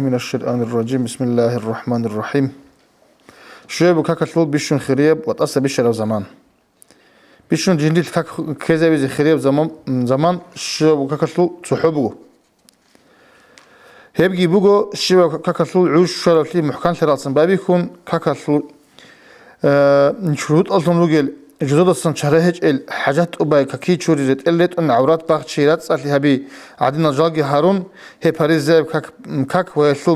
من الشيطان الرجيم بسم الله الرحمن الرحيم شوية كاكتلو بيشون خريب وتأسى بيشرب زمان بيشون جنديل كذا بيزي خريب زمان شوية كاكتلو صحبه هيبجي بوجو شوية كاكتلو عوش شرطي محكم ثلاثة بابيكون كاكتلو نشروط أصلا لوجل جزء أصلا شرهج الحاجات أباي ككي شوريت قلت أن عورات باخ شيرات صار هبي عدنا جاجي هارون هي باريس كاك ويسلو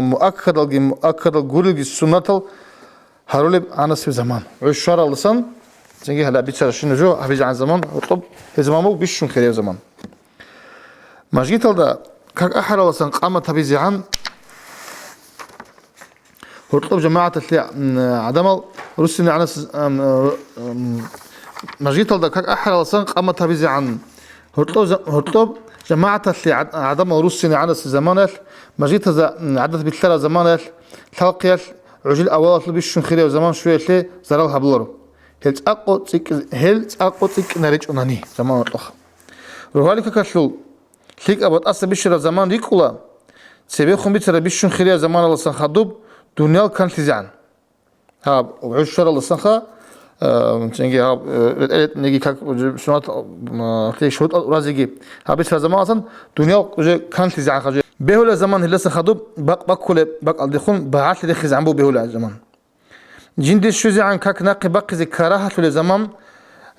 مؤكد الجورج السنة هارولب أنا في زمان عشرة لسان زنجي هلا بيتشر شنو جو هبي عن زمان طب في زمان مو بيشون خير زمان ما جيت هذا كاك أحر لسان قامت هبي زعان هرطب جماعة اللي عدم رسني عن مجيت هذا كاك أحر لسان قامت هبي زعان هرطب جماعة اللي عدم رسني عن زمان مجيت هذا عدد بالثلاث زمان تلقيت عجل أول بيشون خير زمان شوية اللي زرالها بلورو هل تأقو تك نريج أناني زمان الأخ روحالي كاكشلو ليك أبد أصلا بيشرا زمان ريكولا سبيخهم بيتر بيشون خير زمان الله سنخدوب دنيا كان تزعن ها وعشرة الله سنخا تنجي ها نجي كاك شنات كلي شوط رازيجي ها بيتر زمان أصلا دنيا كان تزعن خجوا بهولا زمان هلا سنخدوب بق كل بق الدخون بعث لي خزعن بو بهولا زمان جند الشوزي عن كاك ناقي باقي زي كراهة لزمان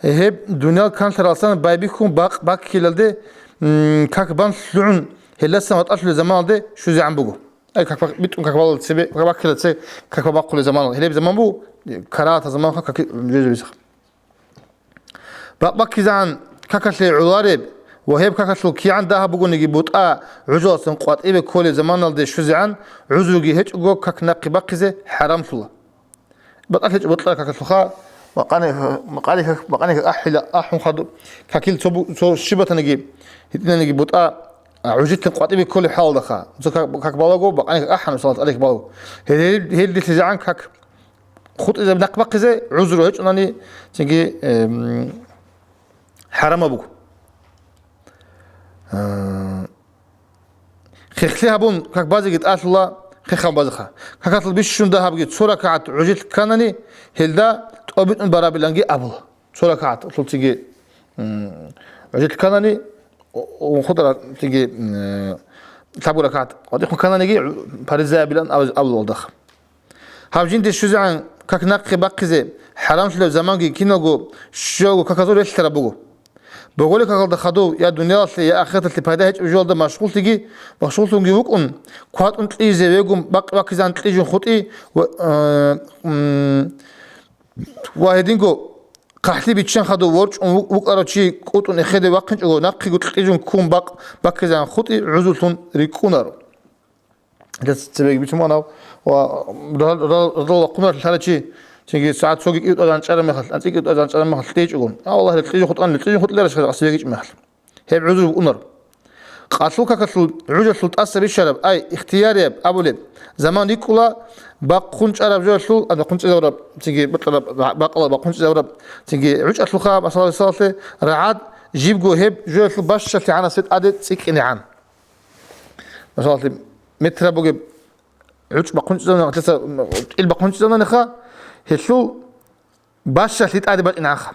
هب دنيا كان تراسان بايبيكم باق كيلده كاك بان سلعون هلا سنة أشل لزمان ده شوزي عن بوجو أي كاك بيتون كاك بالله تسبي كاك باق كيلده تسي كاك باق لزمان هلا بزمان بو كراهة زمان كاك جزء بيسخ باق زعان كاك شيء عوارب وهب كاك شلو كي عندها بوجو نجي بوتآ عجوز سنقاط إيه كل زمان ده شوزي عن عزوجي هج جو كاك ناقي باقي زي حرام شلا بطلع كاكسوخا مقالي أحلى أحم خدو كاكيل تو شبة نجيب هتنا نجيب بطا عجيت قاطي بكل حال دخا كاك بالاجو بقاني أحم صلاة عليك بالاجو هي اللي تزعان كاك خط إذا بنقبق زي عذره هيك أنني تيجي حرام أبوك خيخليها بون كاك بازي قد آت الله خيخان بازخا كاكاتل بيشون ده هبجي صورة كعت عجيت كانني هلدا تقبل من برابلانجي أبل صورة كعت أصل تيجي عجيت كانني وخضرة تيجي تابورة كعت قد يكون كانني جي بارزة بلان أو أبل والدخ هبجين دي شوزي عن كاك ناقي باقي حرام شلو زمانجي كينوجو شو كاكاتول يشترى بوجو بقولك أقول خدو يا دنيا يا آخرة اللي بهذا هيك وجود ده مشغول تيجي وكون قات أنت إيزي ويقوم بق زان تيجي خطي واحدينكو قحلي بيتشان خدو ورج وقرا شيء قطن إخذ وقت جو نقي قلت تيجي كون بق زان خطي عزلتون ريكونارو ده تبي بيتم أنا ورال قمر الحالة شيء تيجي ساعات سوق يقول أذان شرم مخل أنت يقول أذان شرم مخل تيجي يقول والله تيجي خط ليش أصير مخل هي بعذر ونر قاتلوك كسل عجل سلط أسر بالشرب أي اختياري أبولد زمان يقولا بقونش أرب جو سل أنا قونش زورب تيجي بقلا بقونش زورب تيجي عج أسلوخا بصلاة الصلاة رعاد جيب جو هب جو سل باش شتي عنا ست عدد سك إني عن بصلاة متر بوجب عج بقونش زورنا تلسا البقونش زورنا نخا هشو باش شتي عدد بات إنعخ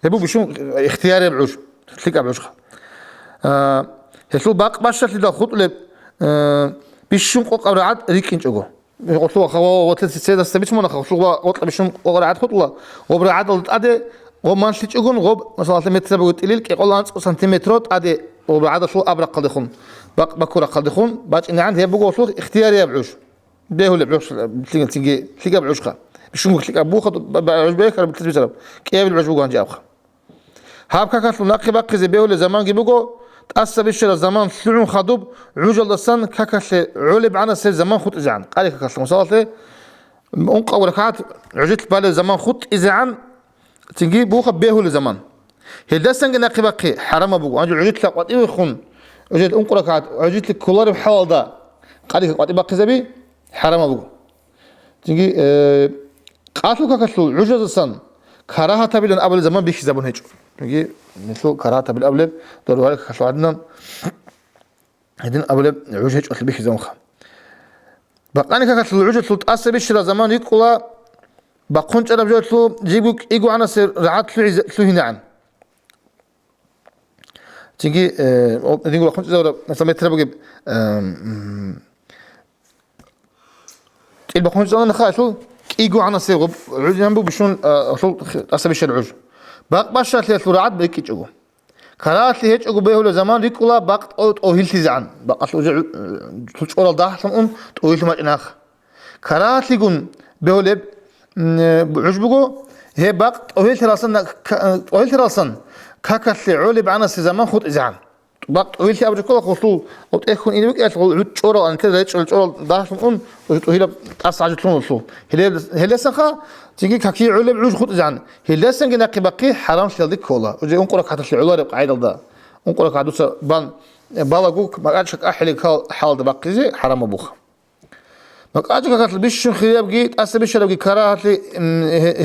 هبو بيشون اختياري بعوش تلقى بعوشها هشو باش شتي دا خط لب بيشون قوق أبرعاد ريكين جوجو قلتوا خوا وتلت سيدا استبيش منا خوا قلت بيشون أبرعاد خط الله أبرعاد الأدي وما نشيت جوجون غب مثلا متر بقول إليل كيقول أنت سنتيمترات أدي أبرعاد شو أبرق قدخون بكرة قدخون بعد إن عندي هبو قلتوا اختياري بعوش ده هو اللي بعوش تلقى بعوشها بيشون تلقى أبوخ بعوش بيك أنا بتلبس رب كيف العوش بوجان جابخ هاب كاكات ناقي باقي زي بيقول زمان جيبوجو تأسى بالشر زمان سلعون خدوب عجل السن كاكات علب عنا سير زمان خط إزعان قال كاكات مصالته أنقى وركعات عجلت بالي زمان خط إزعان تنجي بوخ بيهول زمان هل سنج ناقي باقي حرام أبوه أجل عجلت لك وات يخون عجلت أنقى وركعات عجلت لك كلار بحال ده قال وات باقي زبي حرام أبوه تنجي قاتلو كاكات عجل السن كراهة تبين أول زمان بيش زبون هيج يجي مثل كراهة بالأبلب دور ذلك خشوا عندنا هدين أبلب عوجة أصل بيش زمخة بقاني كانت العوجة تأثر بيشرا زمان يقولا بقونش أنا بجوتلو جيبوك إيجو عنا سر رعات لو هنا عن تيجي نقول بقونش زورا مثلا متر بجيب البقونش زورا نخاطلو إيجو عنا سر عوجة جنبو بشون أصل أثر بيشرا عوجة باش ثلاث رعات بيك يجوا كرات لي هيك أقول بيهول زمان ريكولا باقت أو هيل تزعن باقت لو تشعر الضاح ثم أو هيل ما جناخ كرات لي جون بيهول عجبكو هي باقت أو هيل تراسن كاكت لي علي بعنا زمان خد إزعن باقت أو هيل تأبج كلا خصو أو تأخذ إني بك أشغل تشعر أن كذا تشعر الضاح ثم أو هيل أصعد تلون الصو هيل سخا تيجي كاكي علي بعوج خد إزعن هيل سنجنا قبقي حرام شلدك كولا وجي أنقرك حتى العلوار قاعد الضا أنقرك عدوس بان بالغوك ما قعدش أحلي حال دبقي زي حرام أبوخ ما قعدش كاتل بيش خياب جيت أس بيش لبجي كراهة لي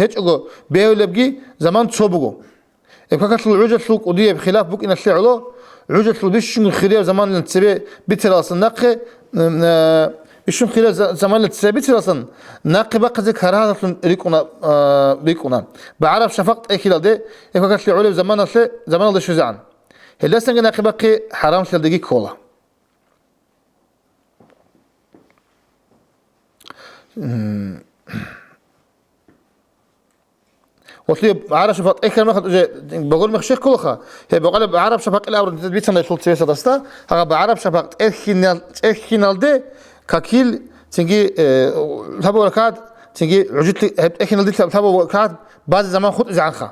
هيك أجو بيو لبجي زمان تصوبجو كاتل العوجة سوق وديه بخلاف بوك إن الشعلو عوجة بيش خياب زمان نتسبي بتراس النقي بيش خياب زمان نتسبي بتراس نقي بقى زي كراهة ريكونا بعرف شفقت أي خلال ده كاتل علو زمان الله شجعان هلا سنجنا نقي بقى حرام شل دقيق كولا وطلب عرب شفاق أي كلمة بقول مخشيخ كلها هي بقول بعرب شفاق الأول بيت سنة يشوف سويسة دستا هذا بعرب شفاق إخينال ده ككيل تيجي ثابو ركاد تيجي عجت إخينال ده ثابو ركاد بعد زمان خد إزعنخا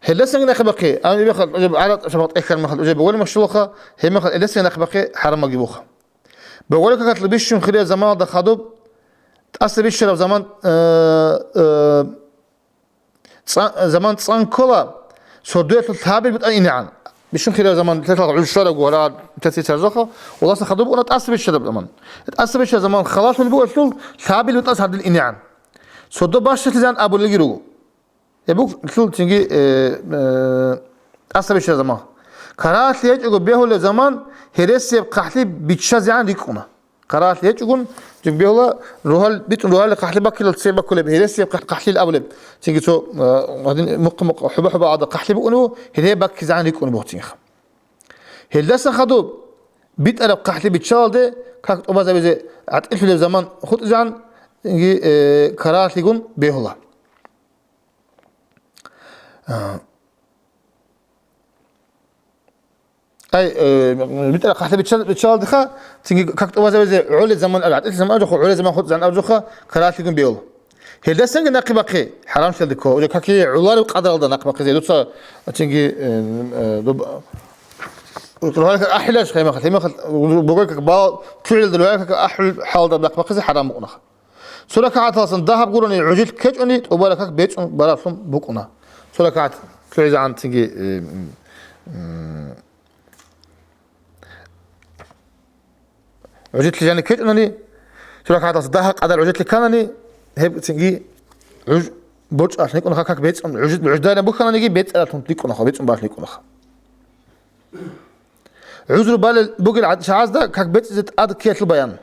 هلا سنة نخبقي أنا بيخل عرب شفاق أي كلمة بقول مخشوخة هي مخل هلا سنة نخبقي حرام مجيبوخا بقول لك كانت لبيشون خلال زمان ده خدوب تأثر بيشرب زمان تصان كلا صدوية الثابت بتأني عن بيشون خلال زمان ثلاثة عشرة ولا ثلاثة ترزخة والله سخدوب ولا تأثر بيشرب زمان تأثر بيشرب زمان خلاص من بقول شو ثابت بتأثر هذا الإنعام صدو باش تزان أبو اللي يروه يبوك شو تيجي تأثر بيشرب زمان قرارات ليش يقول بيهول زمان هرسي قحلي بيتشاز عن ريكونا قرارات ليش يقول بيهول روحال بيت روحال قحلي بكل تصيب بكل بهرسي قحلي الأول تيجي تو هذين مق حبة عاد قحلي بقولوا هري بك عن ريكونا بوتيخ هلدسا خدوا بيت أنا قحلي بيتشال ده كاك أبغى زي عتقل في الزمان خد زعن تيجي قرارات يقول بيهول أي بيت أنا قحلي بيتشال دخا تيجي كاك أبغى زي عول زمان أرعد إيش زمان أجوخ عول زمان خد زعن أجوخه قرارات يقول بيهول هلدسا ناقي بقي حرام شل دكو وجا كاكي علوار قدر الله ناقي بقي زي دوسا تيجي روحك أحلاش خيمة بقولك با كل دلوقتي أحل حال ده ناقي بقي زي حرام بقنا سورة كعات أصلا ذهب قولني عجيل كأني وبارك بيت برافهم بقنا سورة كعات كل زعان تيجي عجيت يعني كأني سورة كعات أصلا ذهب قدر عجيت كأني هب تيجي عج برج عشان يكون هكاك بيت عجيت بعجدان بكرة نيجي بيت أنا تنتيك ونخا بيت باش نيك ونخا عذر بال بقول شعاز ده كاك بيت زت أد كيت البيان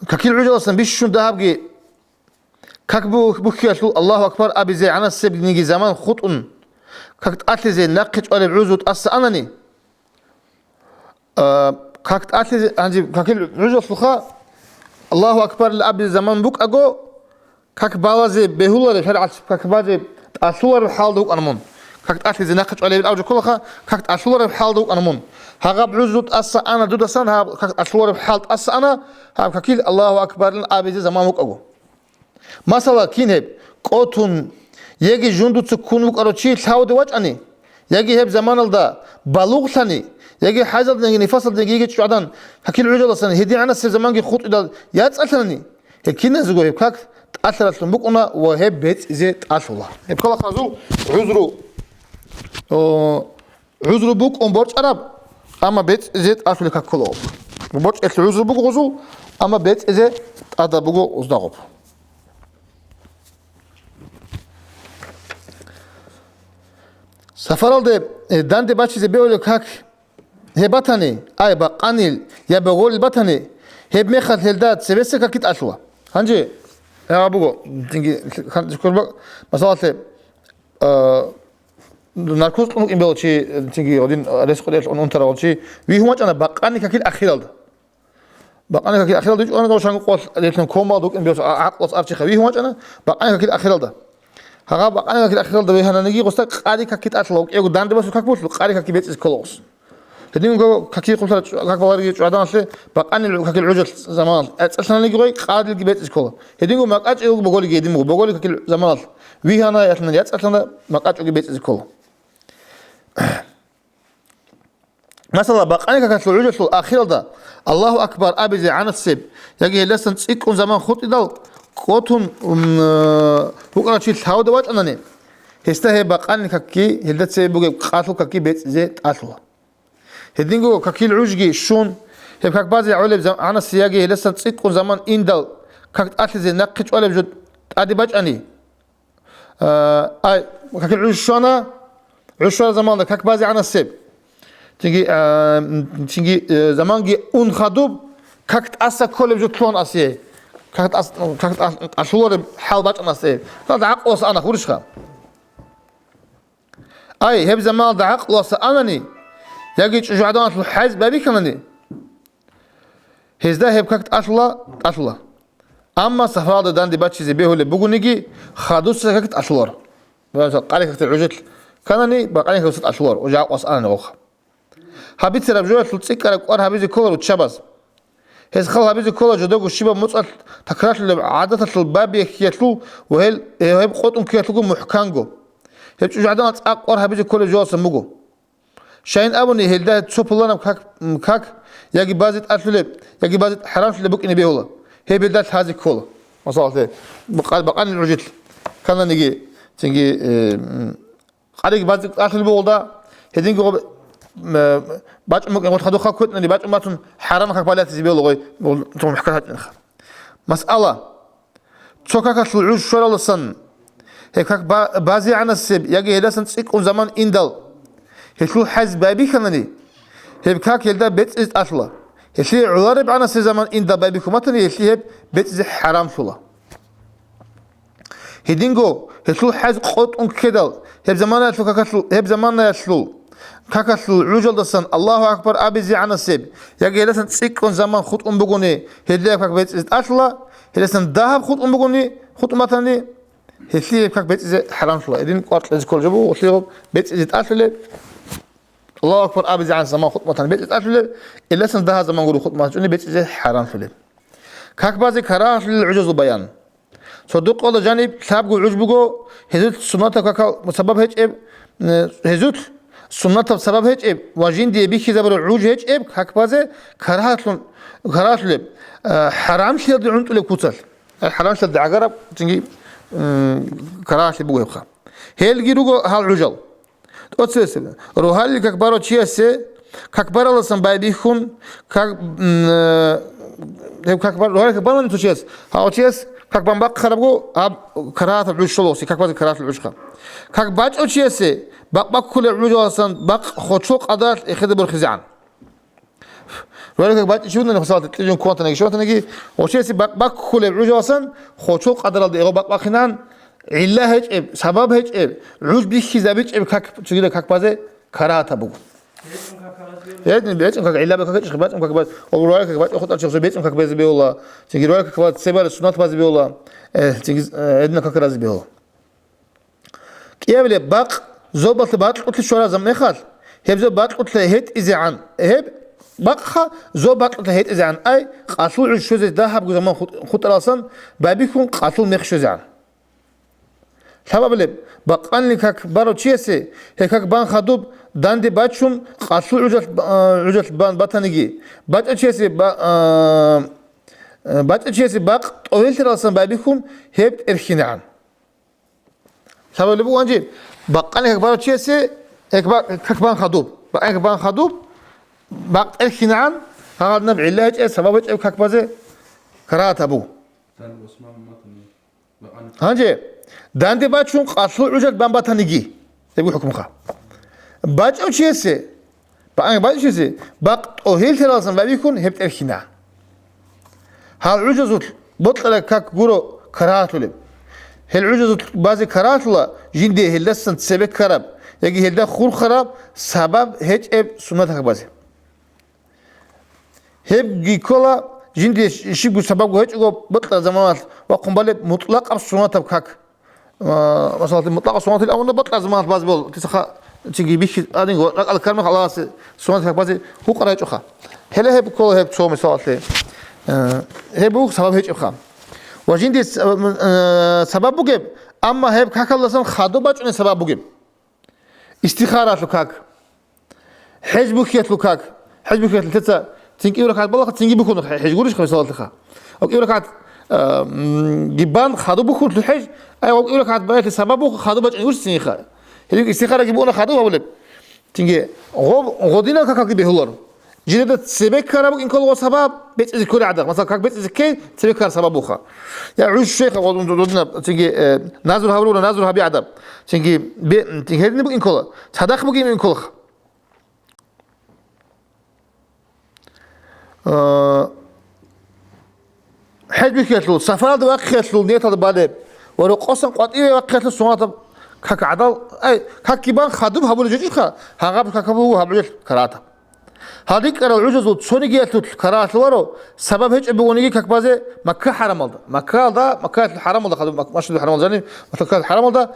كاكيل عجل أصلا بيش شون ذهب جي كاك بكيت الله أكبر أبي زي عنا السب نيجي زمان خطأ كاك تأتي زي ناقش ولا بعوز وتأس أنني كاك تأتي عندي كاكيل عجل فخا الله أكبر الأبي زمان بوك أجو كاك بازي بهولا الشرع كاك بازي أصور الحال دوك أنمون كاك تأتي زي ناقش ولا الأوج كلها كاك أصور الحال دوك أنمون هذا بعوز وتأس أنا دود سن هذا كاك أصور الحال تأس أنا هذا كاكيل الله أكبر الأبي زمان بوك أجو مثلا كينهب قطن يجي جندو تكون بك أروتشي تحاول وجهني يجي هب زمان الدا بالغ ثاني يجي حاجة نيجي فصل نيجي شعدان كاكيل عجلة سنة هدي عنا سر زمان جي خط إذا يتأثرني هكينا زوجي كاك تأثرت لهم بقنا وهب بيت زيت الله هب كلا خازو عذرو بوك برج عرب أما بيت زيت أصل كاك كلوب برج العذرو بوك غزو أما بيت زيت هذا بوك أصدقه Safaralde dande bachize beole kak hebatani ay baqanil ya begol batani heb mekhat heldat sevese kakit ashwa hanje ya bugo tingi kurba masalate narkoz qunuk imbelchi tingi odin resqodel on unteralchi vi humachana baqani kakil akhiralda baqani kakil akhiralda uch ona doshan qos letn koma dok imbelchi aqlos archi khavi humachana baqani kakil akhiralda haga baqani kakil akhiralda we hananigi qosta qari kakit ashlo ego dande basu kakbus qari kakil betis kolos هدينغو كاكي قلت كاك بواري جوادان سي بقاني كاكي العجل زمان اتصلنا نيغوي قادل جبت اسكول هدينغو ماقاج يو بوغولي جيديمو بوغولي كاكي زمان وي هانا ياتنا ياتنا ماقاج جبت اسكول مثلا بقاني كاكي العجل الاخير ده الله اكبر ابي عن السب يجي لسن تسيكون زمان خط دال قوتون بوكرا شي تاو دوات انني هسته بقاني كاكي هلدت سي بوغي قاتلو كاكي بيت زي قاتلو هدينغو كاكيل عوجي شون هب كاك بازي علب انا سياغي لسن تسيكون زمان اندل كاك اتلزي نقش علب جد ادي باجاني اي كاكيل عوج شونا عشوا زمان كاك بازي انا سيب تيجي زمانجي اون خدوب كاك اسا كولب جد كلون اسي كاك اشور حال باجانا سي هذا عقوس انا خورشخا اي هب زمان عقوس انني يجي جوادان الحز بابي كماني هزدا هب كاكت أشلا أما سفراد دان دي باتشي زبيه اللي بقولنيجي خادوس كاكت أشلور بس قالي كاكت العجل كانني بقالي كاكت أشلور وجاء وصلنا نوخ هبيت سرب جوات تلتصيك على قار هبيزي كولر وتشبز هز خل هبيزي كولر جدوق والشباب مصل تكرار عادة الباب يكيتلو وهل هب قطن كيتلو محكانجو هب جوادان أقار هبيزي كولر جوات سموجو شاين أبوني هلدا تسوبلنا كاك يجي بازت أسلب يجي بازت حرام شل بوك إني بيهولا هي بدات هذه كولا وصلت بقان الرجل كنا نيجي تيجي قاري بازت أسلب بيهولا هدين جو باج ممكن تاخذوا خاكوت ني باج ما حرام كاك بالات زبيهولا غوي توم حكايات مسألة تسوكاك العوج شو لسن هيك بازي عن السب يجي هلدا سنتسيك زمان إندل هشلو حز بابي كنني هب كاك يلدا بيت از اصلا هشلي عوارب عنا سي زمان ان دا بابي كوماتني هشلي هب بيت از حرام شولا هدينغو هشلو حز قوت ان كدل هب زمان يشلو كاكشلو هب زمان يشلو كاكشلو عجل دسن الله اكبر ابي زي عنا سيب يجي لسن تسيكون زمان خط ام بغوني هدي كاك بيت از اصلا هلسن دهب خط ام بغوني خط ماتني هشلي كاك بيت از حرام شولا ادين قوت از كل جبو وشلي بيت از اصلا الله أكبر أبي عن زمان خطمة بيت أفلل إلا سن ده زمان قولوا خطمة جوني بيت زي حرام فلل كاك بازي كراش للعجز بيان صدق الله جانب سابقو عجبو هزوت سنة كاكا مسبب هيج إب هزوت سنة بسبب هيج إب واجين دي بيكي زبر العوج هيج إب كاك بازي كراش لب حرام شيء يدعون تلي كوتل حرام شيء يدعى عقرب تنجي كراش لبقو يبخا هيل جيروغو هالعجل أتسلسل روحالي كبارو تشيسه كبار لسان بايبيخون كبار روحالي كبار من تشيس هاو تشيس كبار باق خربو أب كرات العشلوسي كبار كرات العشقة كبار تشيسه باق كل العجول لسان باق خشوق أدار إخذ بالخزعان روحالي كبار تشوفنا نفسات تلجون كوانتنا شو تنجي وتشيسه باق كل العجول لسان خشوق أدار الديرو باق خنان علا هيج إب سبب هيج إب عوج بيخي زبيج إب كاك تجيله كاك بازه كراهة بقول. يعني بيت كاك علا بكاك إيش كبات كاك بات أو رواية كاك بات أخذ أشخاص بيت كاك بازه بيولا تيجي رواية كاك بات سبب السنة بازه بيولا تيجي عندنا كاك راز بيولا. كيف اللي باق زوبات بات قلت شو لازم نخال هب زوبات قلت هيت إزعان هب باقها زوبات قلت هيت إزعان أي قاتل عش شو زي ده هب زمان خط راسن بابيكون قاتل مخ شو زعان. سبب لب بقان لك بارو تشيسه هيك بان خدوب داندي باتشوم قاسو عجت بان باتانيجي بات تشيسه بات تشيسه باق طويل تراسن بابيكم هب ارخينان سبب لب وانجي بقان لك بارو تشيسه هيك بان خدوب بقان بان خدوب باق ارخينان هذا نبع الله سبب هيك بازه كرات ابو هانجي داندي باتشون قاسو عجت بان باتانيجي يقول حكمها باج أو شيء باج شيء باق أهيل ثلاثة ما بيكون هبت الخنا هالعجز بطل كاك جورو كرات له هالعجز بعض كرات له جندي هلسن سبك كرب يجي هلدا خور خراب سبب هيج اب سنة بعض هب جيكولا جندي شيء سبب هيج جو بطل زمانات وقنبلة مطلق أب سنة كاك مثلا مطلق سنة الأول بطل زمانات بعض بول تسخ تيجي بيش أدين الكلمة خلاص سنة بعض هو قرأ يجوخا هلا هب كل هب شو مثال هبوك سبب هيج أخام وجندي سبب بوجب أما هب كاك الله سن خادو باجون سبب بوجب استخارات لكاك حجبكيت لكاك حجبكيت لتسا تنكي وركعت بالله تنكي بكون حج قولش خمس صلاه لخا او وركعت جبان خادو بكون الحج اي وركعت بيت سبب خادو باجون وش سنيخا هذيك استخاره جيبونا خادو ولا تنكي غودينا كاك بيهولر جدت سبك كرب إن كل وسبب بيت ذكر عدد مثلا كاك بيت ذكر سبك كر سببوخا يعني عش الشيخ ودنا تيجي نازل هبلونا نازل هبي عدد تيجي تيجي هذي نبغى إن كل صدق بقي من كل حج بكيتلو سفرات وقيتلو نيت هذا بعد ورقصن قطعي وقيتلو سونات كاك عدل أي كاك كيبان خادم هبلو جيجيخا هعاب كاك هو هبلو كراته هذيك العجز وتصونيجيت الكرات ورو سبب هيك بونيجي كبازة مكة حرام الله مكة الحرام الله خدم ماشي الحرام الله يعني مكة الحرام الله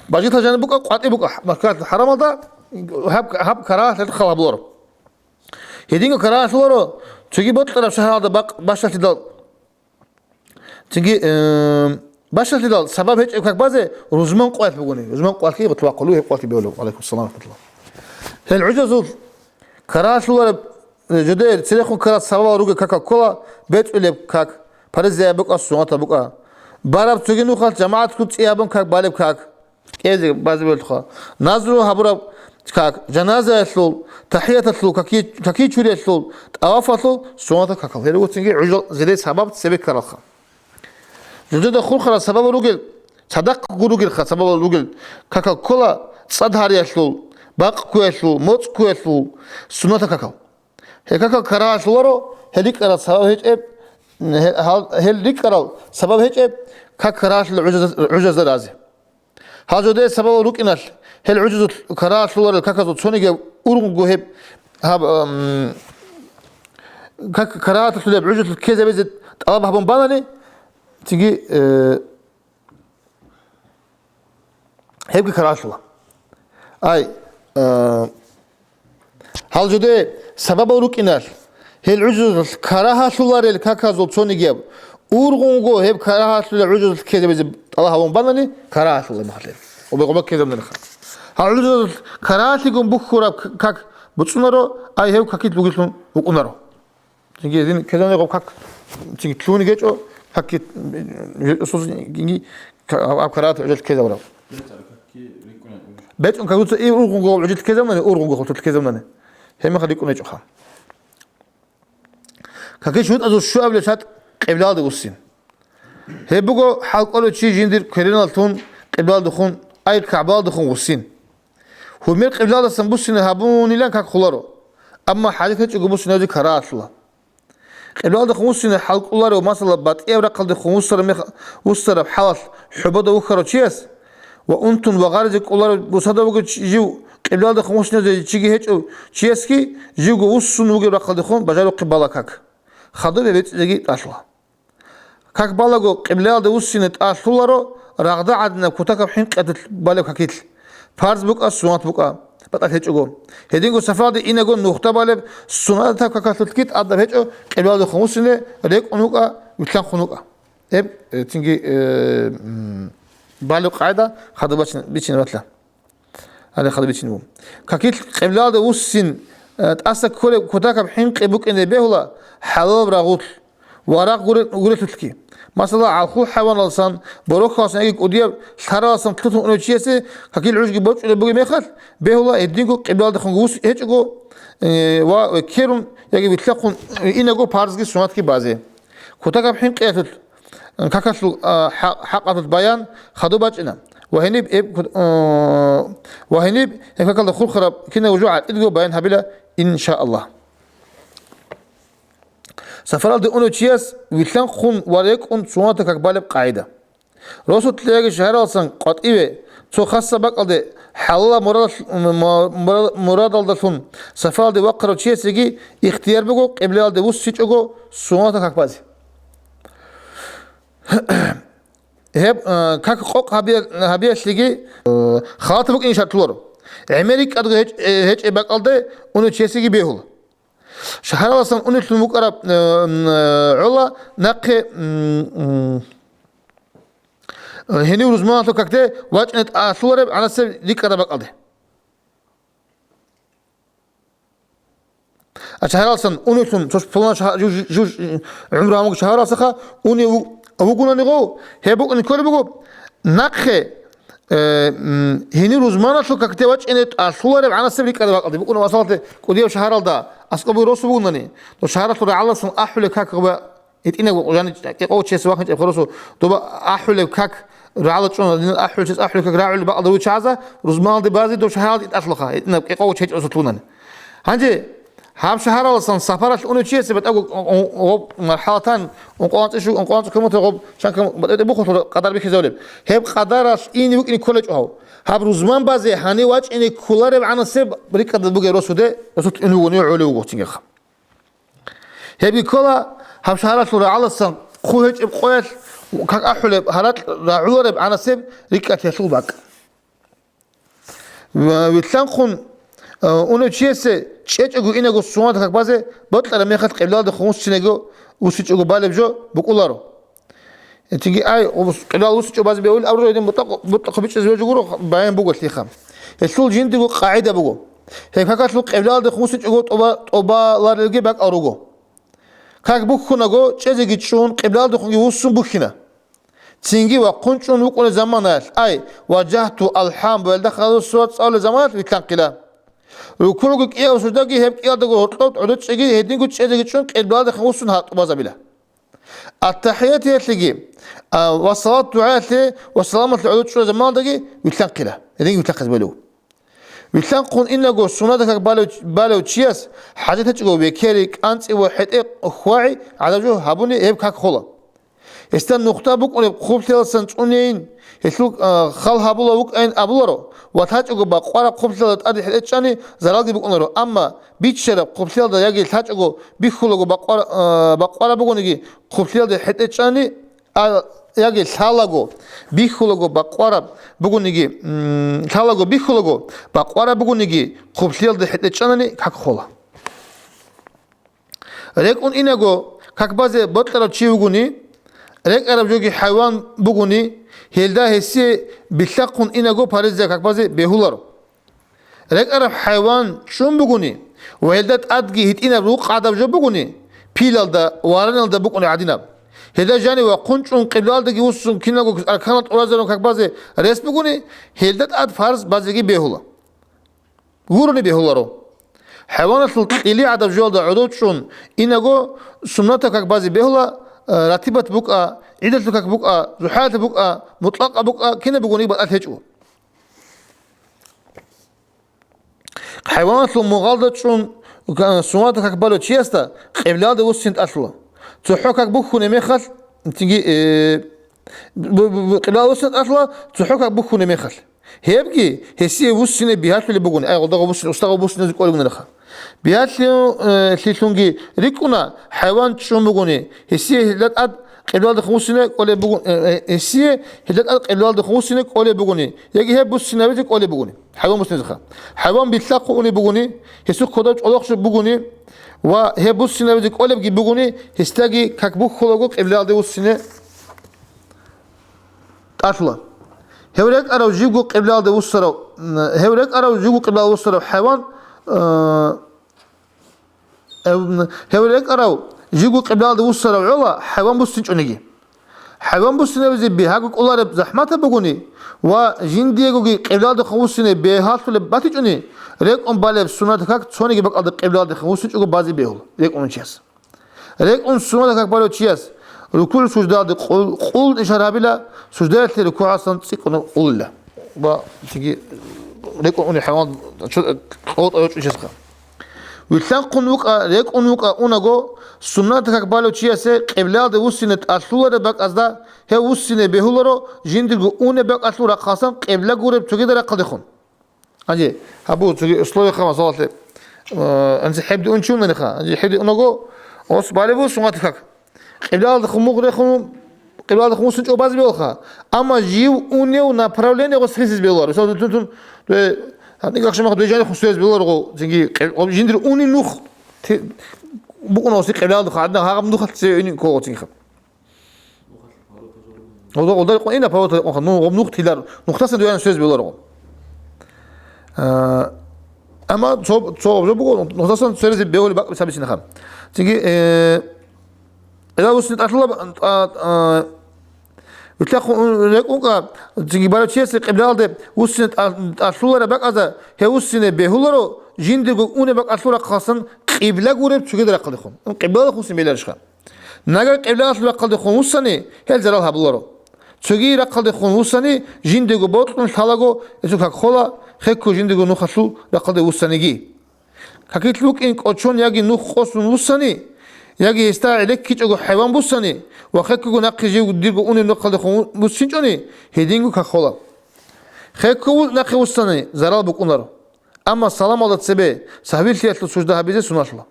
باجيتها جانب بقى قاطي بقى مكة الحرام الله هب كرات الخلا بلورو هدينو كرات ورو تجي بطل شهر هذا بق باشا تدل تجي باشا تدل سبب هيك كبازة رزمان قوات بقولي رزمان قوات كي بتوقلوه قوات بيقولوا عليكم السلام ورحمة الله العجز كراش ولا جدير تريخون كراش سبب روج كاكا كولا بيت اللي كاك فرزة بقى السنة بقى بارب تجينو خال جماعة كنت إيابن كاك بالب كاك إيه بعض بيلخا نازلو هبرب كاك جنازة يسلول تحية تسلول كاكي شوري يسلول أواف يسلول سنة كاك هيرو تيجي عجل زي سبب سبب كراخا جدير خول خلاص سبب روج صدق روج خا سبب روج كاكا كولا صدهار يسلول باق كويسلو موت كويسلو سنة كاكاو هكاكا كراش لورو هليك كرا سبب هيك هليك كرا سبب هيك كراش العجز رازي هذا ده سبب روك إنال هل عجز كراش لورو كاكاو تصوني أورغو هب هاب كراش لورو عجز كذا بيزت الله هبون بانني تيجي هيك كراش لورو أي هل جده سبب روك إنال هل عجز كراها شلوار الكاكازول تصوني جاب أورغونغو هب كراها شلوار عجز كذا بيز الله هون بانني كراها شلوار محلل وبيقومك كذا من الخير هل عجز كراها تيجون بخورا كاك بتصنرو أي هب كاكيت بقولون بقونرو تيجي دين كذا نقول كاك تيجي تلوني جيتو كاكيت أسوس يجي كراها عجز كذا ولا بيت أنك قلت إيه أورغونغو عجز كذا من أورغونغو قلت كذا من هم خليك يكون يجوخا كاكيش شوت أزور شو قبل شات قبلال دقوسين هي بقو حلقة شيء جندير كرينا لتون قبلال دخون أي كعبال دخون غوسين هو مير قبلال سنبوسين هابوني لان كاك خلارو أما حاجة هيك يقبوسين هذي كرات الله قبلال دخون غوسين حلقة الله رو مثلا بات إيه ورقل دخون وصر بحالة حبضة وخرو تشيس وأنتم وغارزك الله بوسادة بقو جيو قبلال دخون غوسين هذي تيجي هيك تشيسكي جيو غوسون وجي رقل دخون بجالو قبلا كاك خدو بيت لقي أصله كاك بالغو قبلال دوسين أصلارو رغدا عدنا كتاك بحين قتل بالغ كاكيل فرض بقى سنات بقى بطل هيجو هدينغو سفاد إنغو نقطة بالغ سنات كاكاتل كيت أدب هيجو قبلال خمسين ريك أنوكا مثل خنوكا إب تيجي بالغ قاعدة خدو بيتشين بطلع هذا خدو بيتشين بوم كاكيل قبلال دوسين تأسك كل كتاك بحين قبوك إن بيهلا حلال براغوت وراق غورت تلكي مثلا على كل حيوان لسان بروك خاص نيجي قديم ثرى لسان تلتون إنه شيء كاكيل عوج جبوش اللي بقي ميخل بيهلا يدينكو قبل هذا خنجوس هيجو وكيرون يجي بيتلاقون إنغو بارزكي سنات كي بازي كتاك بحين قيتل كاكاسل حق البيان خدوا باجنا وهنيب هكذا خل خرب كنا وجوع إدجو بين هبلا إن شاء الله سفر الدي أنو تشيس ويتلان خون وريك أن سواتك أقبال قاعدة رسول تلاقي شهر أصلا قطعي تو خاصة بق الدي حلا مراد الدفن سفر الدي وقر تشيس يجي اختيار بقو قبل الدي وسيج أقو سواتك أقبازي هب كاك قوق هبيا شليجي خاطبك إن شاء الله أمريكا أدغ هج بق الدي أنو تشيس يجي بيهول شهر أصلا أنو تلمقرب علا نقي هني روزمان تو كاكتة واجنت أصورب على سب ذيك هذا بقى ده. الشهر أصلا أنيتون شوش فلان شهر جوج عمره عمق شهر أصلا أني أبوكنا نقول هبوك نقول بقول نقخ هني روزمان تو كاكتة واجنت أصورب على سب ذيك هذا بقى ده. بقولنا وصلت كوديو شهر ده أسقبي راسه بقولني تو شهر تو على أصلا أحول كاك بقى إتينا يعني أو شيء سواء كنت أخرسه تبقى أحول كاك رعالة شون أحول شيء أحول كاك رعول بعض روش عزة رزمان دي بازي دو شهر يتأصلها إتنا أو شيء أصلتونن هنجي هم شهر أصلا سفرة أنو شيء سبت أقول مرحلتان وقانت إيشو وقانت كم تغب شان كم بخطر قدر بيك زولب هب قدرش إني وإني كلش أهو هب رزمان بازي هني واج إني كلارب عنا سب بريك قدر بقى رسوده رسوت إنه ونيو علو وقتين خم هبي كلا هم شهر شو رعالة سن خوهج بقويش وكان أحول هرات رعورب عنا سب ريكة يشول باك ويتلانخون أنو تشيسه تشيج أقول إنه سوات كك بازه بطل لما يخد قبلال دخومس تنجو وسيج أقول بالب جو بقولارو تيجي أي قبلال وسيج باز بيقول أورو يدين بطق بيتش زوج يقولوا باين بقول تيخام يشول جين تقول قاعدة بقول هيك هكذا قبلال دخومس تيج أقول أبا لارجي باك أروجو كاك بوكنا جو تشيزي شون قبلال دخومي وسون بوكنا تيجي وقنشون وقول زمانات أي وجهت الحام والدخل الصوت صار زمانات ويتنقلا وكلك إيه وسوداقي هب إيه دقو هطلت عدد شيء هدين قد شيء شون قبلال دخل وسون هات بازبله التحيات يتلقي والصلاة دعاء والسلامة العدد شو زمان دقي ويتنقلا هدين يتنقل بلو ويتنقون إنه جو سنادك بالو تشياس حاجة تجو بكيرك أنت وحدك أخوي على جو هبوني هب كاك خلا استن نقطة بوك أن خوب تلسن تونين يسلوك خال هبولا بوك أين أبولارو وتحتاجو بقارا خوب تلسن أدي حدثاني زراعي بوك أنرو أما بيتشرب خوب تلسن يجي تحتاجو بيخلو بقارا بوك نيجي خوب تلسن حدثاني يجي ثلاجو بيخلو بقارا بوك نيجي ثلاجو بيخلو بقارا بوك نيجي خوب تلسن حدثاني كاك خلا ريكون إنجو كاك بازه بطلع تشيوغوني رك أرب جوجي حيوان بقولي هيلدا هسي بتلاقون إنجو باريزة كبازي بهولارو رك أرب حيوان شون بقولي وهيلدا أدقي هت إنا روق عدب جو بقولي بيلال دا وارنال دا بقولي عدينا هيلدا جاني وقنشون قبلال دا جوسون كينجو أركانات أورازرون كبازي رئيس بقولي هيلدا أد فارس بازيجي بهولا غورني بهولارو حيوانات اللي عدب جو دا عدود شون إنجو سمناتا كبازي بهولا راتبة بقى عدة بقى زحالة بقى مطلقة بقى كنا بقولي بقى تهجو حيوانات المغالطة شون سوات كبالو تشيستا قبلاد وسنت أصلا تحوكك بخون ميخل تيجي قبلاد وسنت أصلا تحوكك بخون ميخل هيبقي هسي وسنة بيهات اللي بقولي أي غضاغ وسنة أستغى وسنة زكوا لنا لخا بيهات اللي ريكونا حيوان شون بقولي هسي لا أد قبلاد خمسينة قولي بقول هسي لا أد قبلاد خمسينة قولي بقولي يجي هب وسنة بيتك قولي بقولي حيوان مسنة زخا حيوان بيتلاقوا قولي بقولي هسي خداش ألاقش بقولي وهب وسنة بيتك قولي بقي بقولي هستاجي كبوك خلاقو قبلاد وسنة أصلا هؤلاء أرو جيبوا قبلاد وسرو هؤلاء أرو جيبوا قبلاد وسرو حيوان هؤلاء أرو جيبوا قبلاد وسرو علا حيوان بستنجوني حيوان بستنجوني بزي بيهاقو قلارب زحمته بقوني وجنديقو قبلاد خمسينة بيهاتو لباتجوني ريك أم بالب سنة كاك توني بق أد قبلاد خمسينة بازي بيهول ريك أم تشيس ريك أم سنة كاك بالو تشيس ركوع سجداد قول إشارة بلا سجدات ركوع أصلا تسيقون قول الله با تيجي ريك أوني حيوان قوت أيوش إيشسخا ويتلان قنوك ريك قنوك أوناغو سنة كبالو تشياسه قبلة ده وسنة أصله بق أزدا هي وسنة بهولرو جندرو أونه بق أصله رقصان قبلة غورب تجي ده قدخون أجي هبو تجي أصله خمسة صلاة أنت حبدي أنشون منخا أنت حبدي أوناغو أوس بالبو سنة تكك قبلة ده خموق ده خم قبلة ده خموس سنة أباز بيلخا أما جيو أونه ونابرالين يغوس خيسيس بيلار بس تون هنيجي عشان ما خدوا يجاني خمسة بيلار غو تجي جندرو أوني نوخ بقول ناصي قبلة ده خدنا هاقم نوخ تسيني كوا تيجي خب وده يقول إنا فوت نو نوخ تيلار نختصر دويان سويس بيلار غو أما صوب بقول نختصر سويس بيقول بق سبيشنا خم تيجي إذا وصلت أطلب بتلاقوا لكم تيجي بالشيء قبل هذا وصلت أطلب بق هذا هي وصلت بهولرو جندق أونه بق أطلب خاصن قبل قرب شو كده رقدخون قبل خمس مليار شخا نجار قبل أطلب رقدخون وصلني هل زرال هبلورو تجي رقدخون وصلني جندق بطن ثلاجو إذا كخلا خكو جندق نخشوا رقد وصلني كقيت لوك إنك أشون يجي نخص وصلني يجي يستعلك كيتشو حيوان بوسني وخكو نقي ديرو أون نقدخون بوسنجوني هدينغو كخلا خكو نقي وصلني زرال بكونارو أما السلام على السبب صحابي اللي سجدها بيزه سناشلا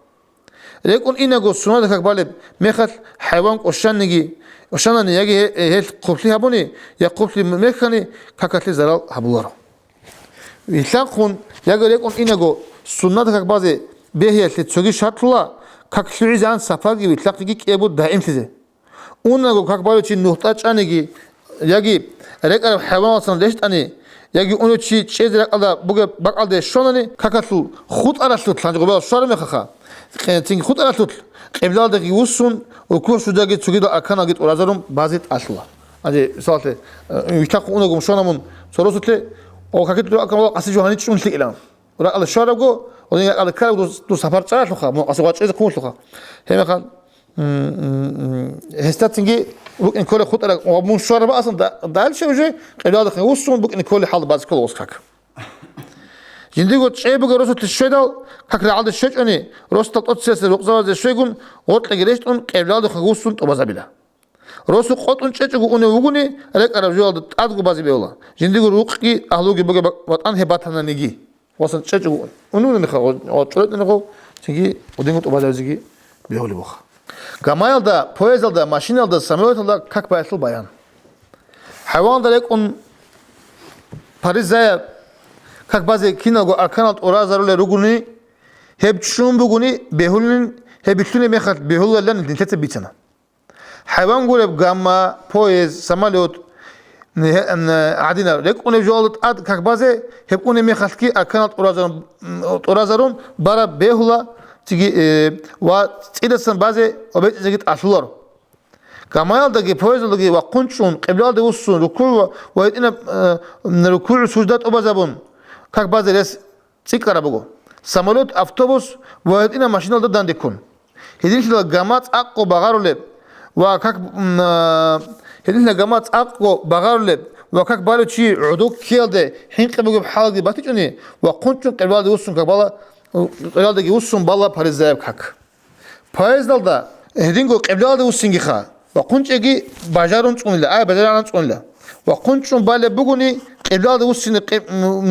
لكن إنه جو سنة كقبالب مخل حيوان وشان يجي هل قبلي هبوني يا قبلي مخني كقتل زرال هبولارو يتلاقون يجي لكن إنه جو سنة كقبازه به اللي تسوي شرطلا كقشري زان سفاقي يتلاقي كيبود دائم تزه أونه جو كقبالو شيء نقطة أنيجي يجي رك حيوان أصلا ليش أني يجي أنو شيء زرق على بق على شلونني كاكسو خود على شلون تلاقي قبل شهر مخخا تين خود على شلون قبل هذا يوصون وكل شو ده جت سجيد أكان جت ورازرهم بعضت أصلا هذا سالته يتلاقوا أنو شلونهم سروسته أو كاكيت لو أكان أصلا جوهاني شلون تلاقي لهم ورا على الشهر جو ودين على كار دو سفر تعرف لخا مو أصلا واجد كون لخا هم كان هستاتنجي بوك إن كل خط على ومن شهر بقى أصلا دال شيء وجه قبل هذا يوصون بوك إن كل حال بعض كل وسخك جندي قلت شيء بقى رأسه الشيدال كأكل عاد الشيء أني رأسه تطسس الوقزة هذا الشيء يقول قلت لجريش أن قبل هذا يوصون تبازبيله رأسه قط أن شيء يقول أنه وجوني عليك أرجو هذا أدق بازبيله جندي قلت روقي أهلوك بقى وطن هباتنا نيجي وصل شيء يقول أنو نخو وطلعت نخو تيجي ودين قلت بازبيله بيقولي بخ Gamayalda, poezalda, maşinalda, samolyotalda как bayatıl bayan. Hayvan da lek on Pariz'e как bazı kinago arkanat orazarule ruguni hep çun buguni behulun hep bütüne mehat behullardan dintete bitana. Hayvan golep gamma, poez, samolyot عادينا لك أنا جوالت أد كعبازة هب أنا مخالكي أكنت أورازارون برا بهلا تيجي وإذا سن بعضه أبيت زيت أشلور كمال دقي فوز دقي وقنشون قبل هذا وصون ركوع وإذا من ركوع سجدات أبازبون كعبازة لس تكرر بقول سمولوت أفتوبوس وإذا ماشينال ده دانديكون هذين شلون جامات أقو بغارولب وكاك هذين الجامات أقو بغارولب وكاك بالو شيء عدوك كيلده حين قبل بحال دي باتيجوني وقنشون قبل هذا وصون كبالا قبل هذا وصون بالا باريزايب كاك بايزدال ده هدينغو قبل هذا وصينجي خا وقنش أجي بجارون تقول لا بجارون تقول لا وقنشون بالا بقولي قبل هذا وصيني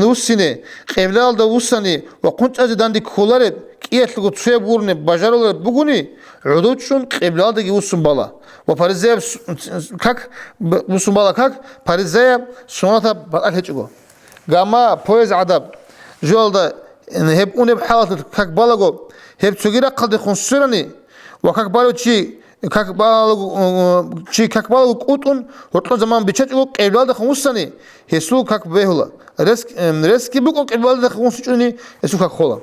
نوصيني قبل هذا وصيني وقنش أجي داندي كولارب كيف لقوا تسوي بورني بجارون بقولي عدوشون قبل هذا وصون بالا وباريزايب كاك وصون بالا كاك باريزايب شوناتا بالهجوا جاما بايز عذاب جوال ده إن هب أونه بحالة كاك بالغو هب تغير قلد خنصرني وكاك بالو شيء كاك بالو قطن وطن زمان بيشتغل قبل ده خمسة هسلو كاك بهلا ريسك بيكون قبل ده خمسة هسلو كاك خلا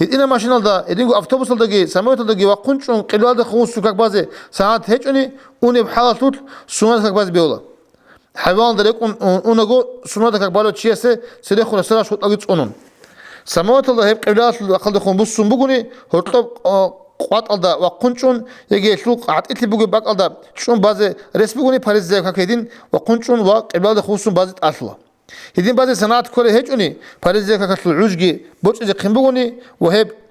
هنا ماشينال ده إدينغو أفتوبوس ده جي ساموت ده جي وقنشون قبل ده خمسة كاك بازه ساعات هيجوني أونه بحالة توت سنة كاك باز بهلا حيوان ده يكون أونه جو سنة كاك بالو شيء سيده خلا سلا شوت أجيت أنون ساموت ده هيب قبل ده أقل ده خمسة بقولي هرطب قوات alda وقنشون يجي شلوك عتقتلي بقول باق alda شون بعض رسم بقولي باريس زي كاكيدين وقنشون وقبل ده خمسون بعض أصلا Hedin bazı sanat kore hiç oni Paris'e kakatlı uçgi boçuze kimbuguni ve hep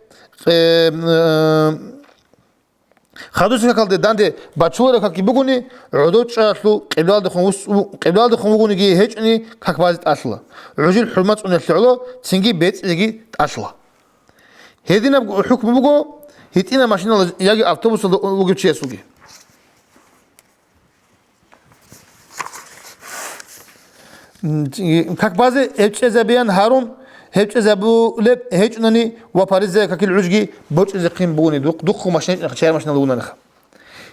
خادوس كالد داندي باتشورا كاكي بغوني عدو تشاتلو قبلال دخون بغوني جي هيجني كاك بازت أصلا عجل حرمات أن الشعلو تنجي بيت يجي أصلا هذين حكم بغو هيتينا ماشينا يجي أوتوبوس وجب شيء سوقي كاك بازي هيج زبيان هارون هيج زبو لب هيج نني وباريس كاكل عجقي بوش زقيم بوني دخو ماشين شير ماشين لونا نخ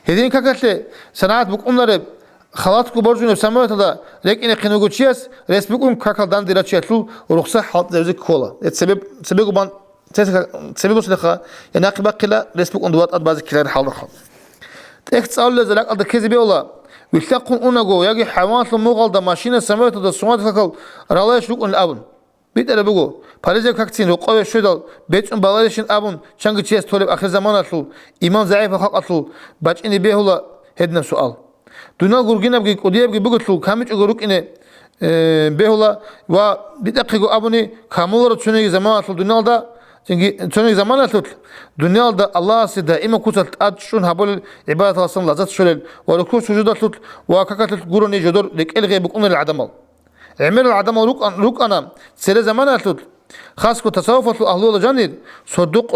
هذين كاكل سنوات بقولنا خلاطكو برجون بسموه هذا لكن قنوجو تشيس رسبكم كاكل دان ديرا تشيتلو ورخصة حاط زوجك كولا سبب بان سبب وصلها يناقب قلا رسبك أندوات أدباز كلار حاضر اختصار لزلاك أرد كذبي ولا ويتلقون أنجو يجي حيوانات المغال دا ماشين سموه هذا سوات كاكل رالي شلوك أن الأبن بيتر بقول باريزة كاكتين وقوي شدال بيتون بالاريشين أبون شانك تشيس طالب آخر زمان أصل إيمان ضعيف خلق أصل باش إني بيه ولا هدنا سؤال دونا غورجينا بقى قديا بقى بقول كاميش غورك إني بيه ولا وبيتأكيد أبوني كامولر تشوني زمان أصل دونا دا تشوني زمان أصل دونا دا الله سيدا إما كوتل أدشون هبول عبادة الله لازت شلل ولكل سجود أصل وكاكات غورني جدور لك إلغي بقولنا العدمال عمل العدم روك أنا سير زمان أصل خاص كتصوف أهل الله جانيد صدق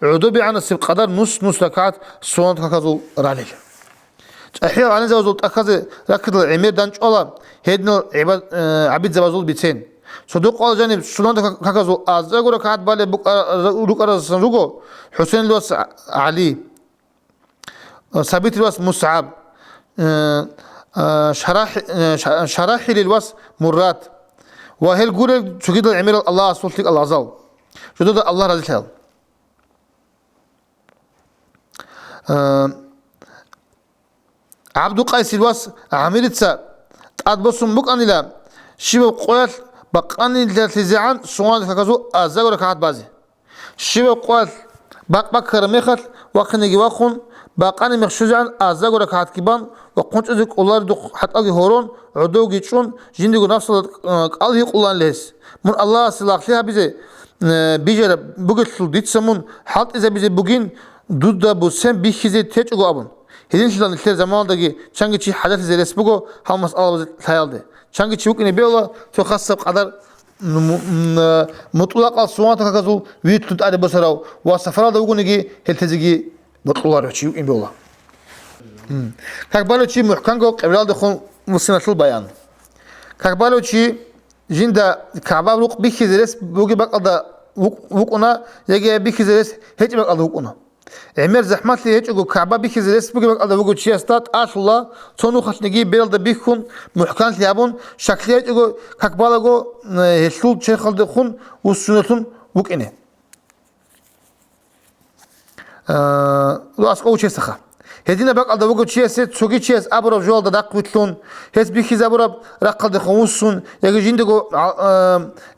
عدوبي عن السب قدر نص ركعات سوان كذو رالي أحيانا عن زوجة أخذ ركض العمير دانش الله هيدنا عبيد زوجة بيتين صدق الله جانب سوان كذو أزاق ركعات بالي روك أرز روكو حسين لوس علي ثابت لوس مصعب شراحي للوس مرات وهل قول شو كده عمل الله صلتك الله عزال شو ده الله رضي الله عبد قيس الوس عملت سا أتبصم بق أني لا شبه قوات بقاني لتزعان سوان كذو أزاق ركعات بازي شبه قوات بق كرميخت وقني واخون باقاني مخشوزان أزاق ركعات كيبان وقنت أذك الله دق حتى أجي هورون عدو جيتشون جندق نفس قال يقولان لهس من الله سلاح لها بيجي بيجي بقول ديت سمون حتى إذا بيجي بقين دود بوسم بيخزي تيجو أبون هدين شلون الثير زمان دقي شانك شيء حدث زي رسبقو هم مسألة خيال ده شانك شيء وكني بيولا تخصص قدر مطلق الصوان تكذو ويتلت على بصراو وسفرة ده وقول نجي هل تزجي مطلق شيء وكني بيولا كقبلوا شيء محكمة قبل دخول مسنة البيان كقبلوا شيء جندا كعبة روق بيخزرس بوجي بقى وقنا يجي بيخزرس هيك بقى وقنا عمر زحمات لي هيك كعبة بيخزرس بوجي بقى وقول شيء استات الله صنو خش نجي بيرد بيخون محكمة ليابون شكليات يجو كقبلوا جو هشول شيء خالد خون والسنتون وقنا لو أسقو شيء سخا هدينا بقى على وجود شيء ست سوقي شيء أبرب جوال ده قوتلون هس بيخيز أبرب رقد خمسون يجي جندقو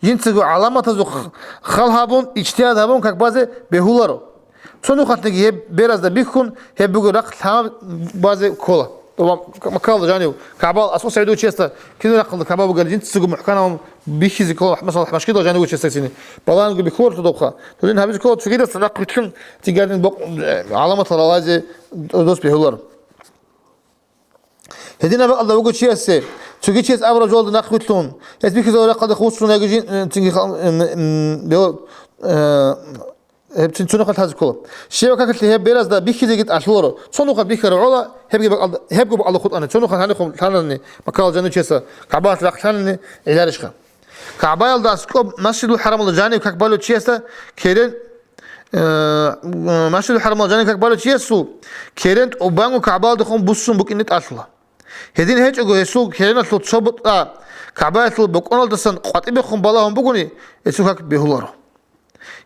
جنسقو علامة تزو خالهابون اجتهاد هابون كبازة بهولارو صنو خاتنجي هب بيرز ده بيخون هب بيجو رقد هم بازة كولا طبعا مكان جانيو كعبال أسوس عدو شيء استا كذا رقد كعبال بقول جنسقو محكمة بيخيز كولا مثلا مش كده جانيو شيء سيني بالله نقول بيخور تدوخه تقولين هبيز كولا تفكير صدق قوتلون تيجارين بق علامة الرواجة دوس بهولار هدينا بقى الله وجود شيء السير تجي شيء أبرز جولد نقوتلون هس بيك زوجة قد خوصون يجين تيجي بيقول هبتشون قد هذا كله شيء وكاكت اللي هي بيرز ده بيك زيجت أشهره شنو قد بيك رعولا هبقى بقى الله خد أنا شنو قد هنيكم ثانني مكان جانو شيء كعبات لق ثانني إلى رشقة كعبال ده سكوب مسجد الحرام الجاني وكعبالو شيء كيرين مسجد الحرام الجاني كعبالو شيء سو كيرين وبانو كعبال دخون بوسون بكينت أصلا هدين هيك أقول يسوع كيرين أصلا تصبط كعبال أصلا بكون الدسن قاتي بيخون بالهم بكوني يسوع كك بيهولاره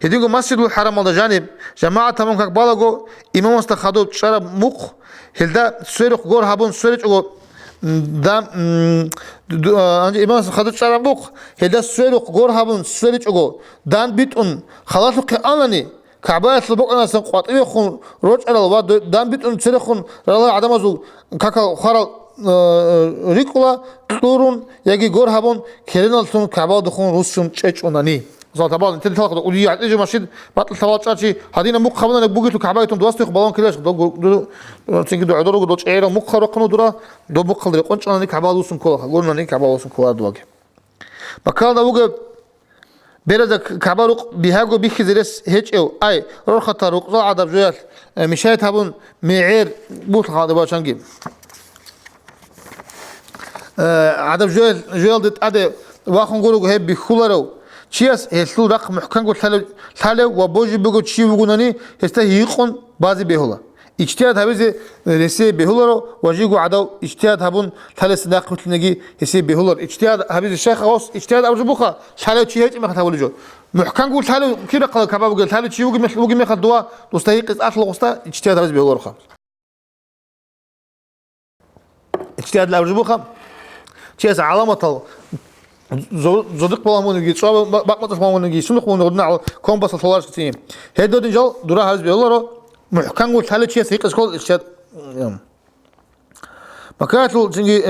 هدين جو مسجد الحرام الجاني جماعة تمام كعبال جو إمام استخدوا شرب مخ هلدا سيرق جور هابون سيرق أقول دام إمام استخدوا شرب مخ هلدا سيرق جور هابون سيرق أقول دان بيتون خلاص كأنني كعبة سلبك أنا سنقاط إيه خون روج على الواد دام بيتون سيرخون رلا عدم أزو كاكا خارل рикула турун яги гор хабон кереналтун каба духун руссун чечунани залтабал انت تلقى ودي على ماشي بطل ثلاثه هذين مخ خبنا بوجيتو كعبايتون دوستو بالون كلاش دو تيجي عدرو دو ايرو مخ رقنو درا دو مخ دري قنچناني كعبا دوسن كولا قولنا ني كعبا دوسن كولا دوغ بكال دوغ بيرز كعبا روق بيهاغو بيخزرس هيج او اي روخ تروق زو عدب جوال مشايت هابون ميعير بوت هذا باشانجي عدب جوال دت اد واخون غورو هب بخولارو چیاس هستو رق محکم گو ثاله و بوجی بگو چی بگونانی هسته هیقون بازی بهولا اجتهاد هبیز رسی بهولا رو واجی گو عداو اجتهاد هبون ثاله صداق متنگی هسی بهولا اجتهاد هبیز شیخ اوس اجتهاد ابرو بخا ثاله چی هیچ مخ تولجو محکم گو ثاله کی رق کباب گو ثاله چی بگو مخ دوا دوستایی قص اصل قستا اجتهاد هبیز بهولا رو اجتهاد ابرو بخا چیاس علامه زودق بالامون نجي شو بقمت بالامون نجي شو نخون نقولنا كومباس الثلاث تيم هيدو دينجال دورا هاز بيولارو محكم قلت هلا شيء سيق اسكول الشات مكاتل تنجي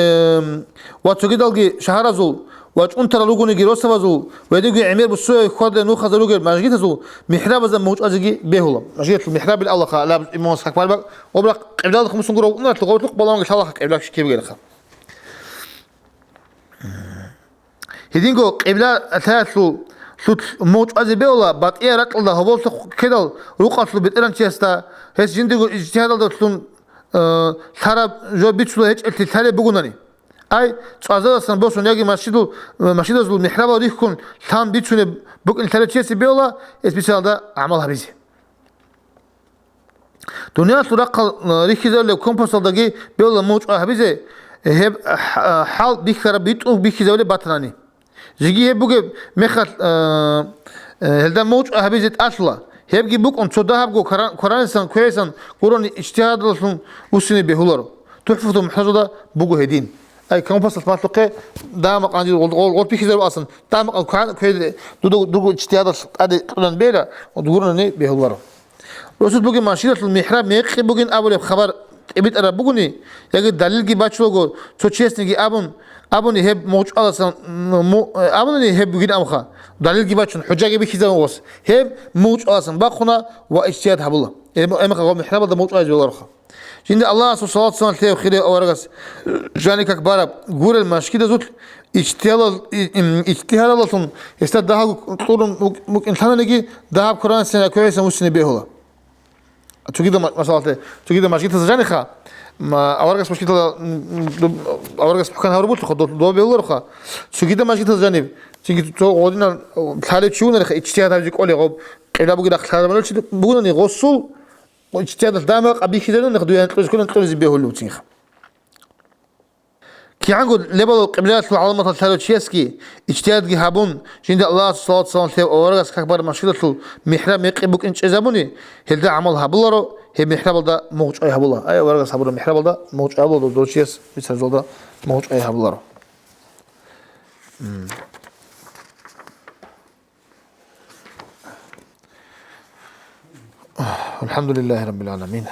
واتسوكي دالجي شهرزول واتون ترى لوجو نجي روسفازول ويدقي عمير بالسوء خد نو خزلوجر ماجيت زول محراب زم موج أزجي بهولا ماجيت المحراب الأول خا لا إمام سحق بالبق وبرق عبدال خمس نقول نطلق وطلق بالامون إن شاء الله حق عبدال كيف غير خا هدينكو قبلا ثلاثو سوت موج أزي بيولا بات إيه رتل ده هبول كدل روقات لو بتران تيستا هس جندو اجتهاد ده تلون ثرب جو بيتشلو هيك التثالي بقولني أي صازا سن بوسون يجي ماشيدو زول محراب وريكون ثام بيتشون بق الثلاث تيسي بيولا اس بيسال ده عملها بيزي دنيا ترقل ريكيزر لو كومبوستال دقي بيولا موج أهبيزي هب حال بيخرب بيتو بيخيزولي باتراني زيجي هبوجي مخل هلدا موج أهبيزت أصلا هبجي بوك أن صدها بقو قرآن سان كويسان قرآن اجتهاد لسون وسني بهولارو تحفظ محفظة بوجو هدين أي كم فصل مطلقة دامق عندي غول بيخزر أصلا دامق القرآن كويس دو اجتهاد أدي قرآن بيرا ودورنا ني بهولارو رسول بوجي ماشية المحراب ميقي بوجين أول خبر ابيت أنا بقولني يجي دليل كي باتشلوجو تشيسني كي أبوني هب موج أصلا أبوني هب بقين أمخا دليل كي باتشون حجاجي بيخزر وس هب موج أصلا بخنا واجتهاد حبله أمخا قوم محراب ده موج أجل الله جند الله صلى الله عليه وسلم خير أورجس جاني كبارب غور المشكلة زوت اجتهاد الله تون استد ده طول ممكن إنسان نجي ده قرآن سنة كويس مسلم بيهولا تجد مثلا تجد مشكلة زجاني خا ما أورجس مشكلة أورجس مكان هربوت خد دو بيهولا رخا تجد مشكلة زجاني تجد تو قدنا ثالث شو نرخ اجتهاد هذيك أولي غاب إلا بقول دخل هذا مالش بقولني غصو واجتهاد الدماغ أبي كذا ناخذ يعني كل نتكلم بيهولو تيخ كي عنقول لبلو قبلات العلماء الثلاثيسكي اجتهاد جهابون جند الله صلى الله عليه وسلم أورجس كبر مشكلة المحراب يقبك إنش زبوني هل ده عملها بلارو هي محراب ده موج أيها بلا أي أورجس هبلا محراب ده موج أبلا دوشيس بيسرزول ده موج أيها بلارو الحمد لله رب العالمين.